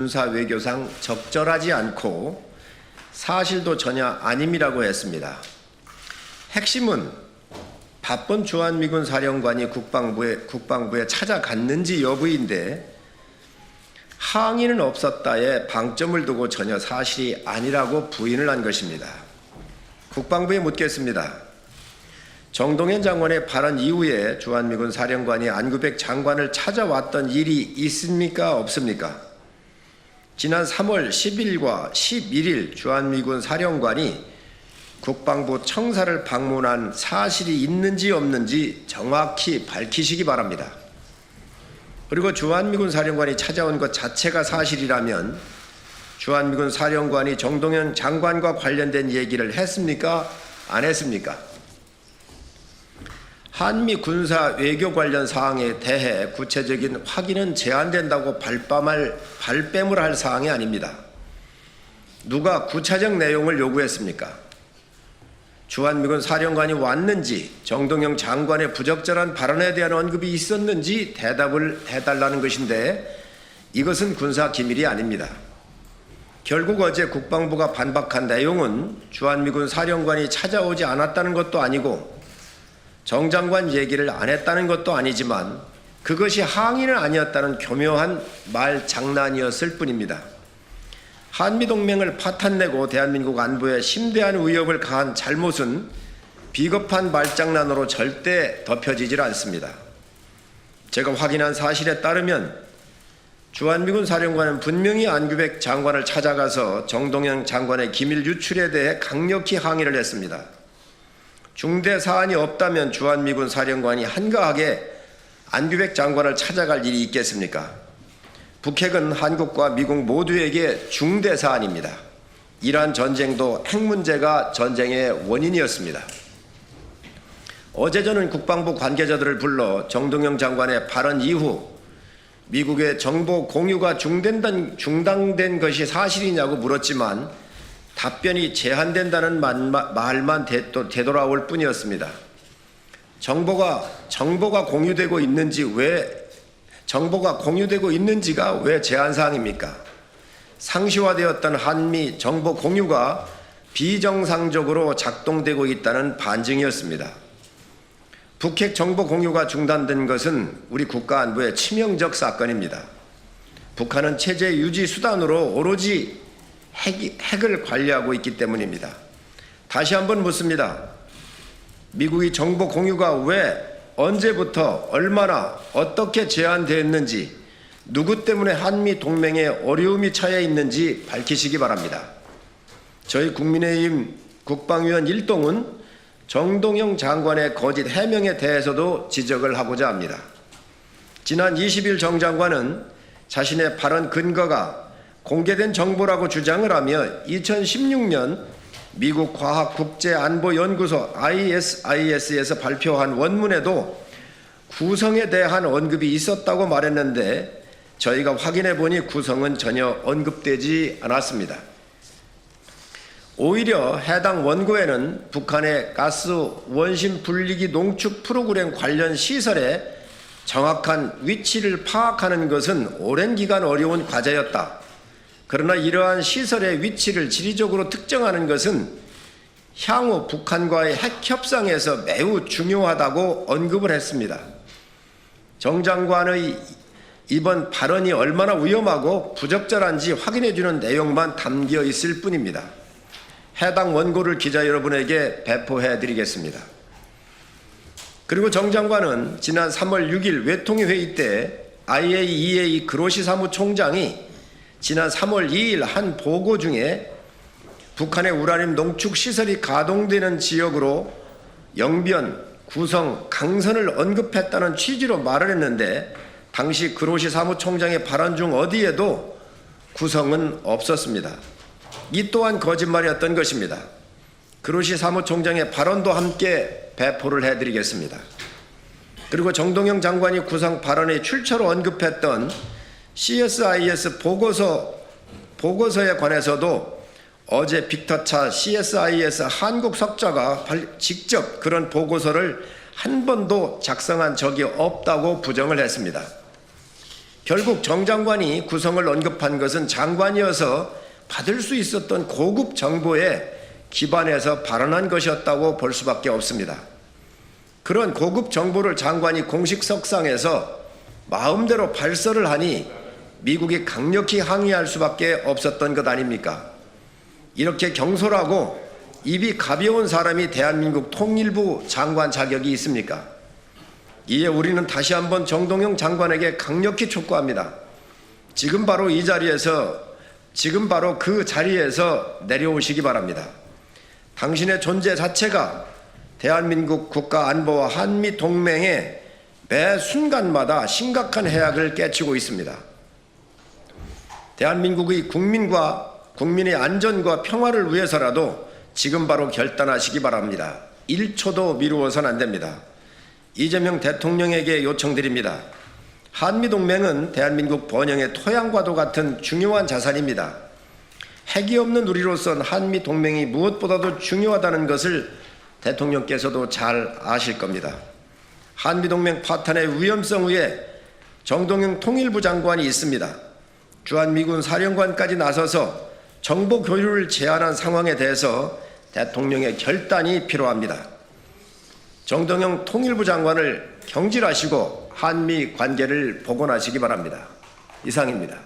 군사 외교상 적절하지 않고 사실도 전혀 아님이라고 했습니다. 핵심은 바쁜 주한미군 사령관이 국방부에 찾아갔는지 여부인데 항의는 없었다에 방점을 두고 전혀 사실이 아니라고 부인을 한 것입니다. 국방부에 묻겠습니다. 정동현 장관의 발언 이후에 주한미군 사령관이 안규백 장관을 찾아왔던 일이 있습니까? 없습니까? 지난 3월 10일과 11일 주한미군 사령관이 국방부 청사를 방문한 사실이 있는지 없는지 정확히 밝히시기 바랍니다. 그리고 주한미군 사령관이 찾아온 것 자체가 사실이라면 주한미군 사령관이 정동현 장관과 관련된 얘기를 했습니까? 안 했습니까? 한미 군사 외교 관련 사항에 대해 구체적인 확인은 제한된다고 발뺌을 할 사항이 아닙니다. 누가 구체적 내용을 요구했습니까? 주한미군 사령관이 왔는지 정동영 장관의 부적절한 발언에 대한 언급이 있었는지 대답을 해달라는 것인데 이것은 군사 기밀이 아닙니다. 결국 어제 국방부가 반박한 내용은 주한미군 사령관이 찾아오지 않았다는 것도 아니고 정 장관 얘기를 안 했다는 것도 아니지만 그것이 항의는 아니었다는 교묘한 말장난이었을 뿐입니다. 한미동맹을 파탄내고 대한민국 안보에 심대한 위협을 가한 잘못은 비겁한 말장난으로 절대 덮여지질 않습니다. 제가 확인한 사실에 따르면 주한미군 사령관은 분명히 안규백 장관을 찾아가서 정동영 장관의 기밀 유출에 대해 강력히 항의를 했습니다. 중대 사안이 없다면 주한미군 사령관이 한가하게 안규백 장관을 찾아갈 일이 있겠습니까? 북핵은 한국과 미국 모두에게 중대 사안입니다. 이란 전쟁도 핵 문제가 전쟁의 원인이었습니다. 어제 저는 국방부 관계자들을 불러 정동영 장관의 발언 이후 미국의 정보 공유가 중단된 것이 사실이냐고 물었지만 답변이 제한된다는 말만 되돌아올 뿐이었습니다. 정보가 공유되고 있는지가 왜 제한사항입니까? 상시화되었던 한미 정보 공유가 비정상적으로 작동되고 있다는 반증이었습니다. 북핵 정보 공유가 중단된 것은 우리 국가 안보의 치명적 사건입니다. 북한은 체제 유지 수단으로 오로지 핵을 관리하고 있기 때문입니다. 다시 한번 묻습니다. 미국이 정보 공유가 왜 언제부터 얼마나 어떻게 제한되었는지 누구 때문에 한미 동맹에 어려움이 처해 있는지 밝히시기 바랍니다. 저희 국민의힘 국방위원 일동은 정동영 장관의 거짓 해명에 대해서도 지적을 하고자 합니다. 지난 20일 정 장관은 자신의 발언 근거가 공개된 정보라고 주장을 하며 2016년 미국 과학국제안보연구소 ISIS에서 발표한 원문에도 구성에 대한 언급이 있었다고 말했는데 저희가 확인해 보니 구성은 전혀 언급되지 않았습니다. 오히려 해당 원고에는 북한의 가스 원심 분리기 농축 프로그램 관련 시설의 정확한 위치를 파악하는 것은 오랜 기간 어려운 과제였다. 그러나 이러한 시설의 위치를 지리적으로 특정하는 것은 향후 북한과의 핵 협상에서 매우 중요하다고 언급을 했습니다. 정 장관의 이번 발언이 얼마나 위험하고 부적절한지 확인해주는 내용만 담겨 있을 뿐입니다. 해당 원고를 기자 여러분에게 배포해드리겠습니다. 그리고 정 장관은 지난 3월 6일 외통위회의 때 IAEA 그로시 사무총장이 지난 3월 2일 한 보고 중에 북한의 우라늄 농축 시설이 가동되는 지역으로 영변, 구성, 강선을 언급했다는 취지로 말을 했는데 당시 그로시 사무총장의 발언 중 어디에도 구성은 없었습니다. 이 또한 거짓말이었던 것입니다. 그로시 사무총장의 발언도 함께 배포를 해드리겠습니다. 그리고 정동영 장관이 구성 발언의 출처로 언급했던 CSIS 보고서에 관해서도 어제 빅터차 CSIS 한국 석좌가 직접 그런 보고서를 한 번도 작성한 적이 없다고 부정을 했습니다. 결국 정 장관이 구성을 언급한 것은 장관이어서 받을 수 있었던 고급 정보에 기반해서 발언한 것이었다고 볼 수밖에 없습니다. 그런 고급 정보를 장관이 공식 석상에서 마음대로 발설을 하니 미국이 강력히 항의할 수밖에 없었던 것 아닙니까? 이렇게 경솔하고 입이 가벼운 사람이 대한민국 통일부 장관 자격이 있습니까? 이에 우리는 다시 한번 정동영 장관에게 강력히 촉구합니다. 지금 바로 그 자리에서 내려오시기 바랍니다. 당신의 존재 자체가 대한민국 국가 안보와 한미 동맹의 매 순간마다 심각한 해악을 끼치고 있습니다. 대한민국의 국민의 안전과 평화를 위해서라도 지금 바로 결단하시기 바랍니다. 1초도 미루어서는 안 됩니다. 이재명 대통령에게 요청드립니다. 한미동맹은 대한민국 번영의 토양과도 같은 중요한 자산입니다. 핵이 없는 우리로선 한미동맹이 무엇보다도 중요하다는 것을 대통령께서도 잘 아실 겁니다. 한미동맹 파탄의 위험성 위에 정동영 통일부 장관이 있습니다. 주한미군 사령관까지 나서서 정보 교류를 제안한 상황에 대해서 대통령의 결단이 필요합니다. 정동영 통일부 장관을 경질하시고 한미 관계를 복원하시기 바랍니다. 이상입니다.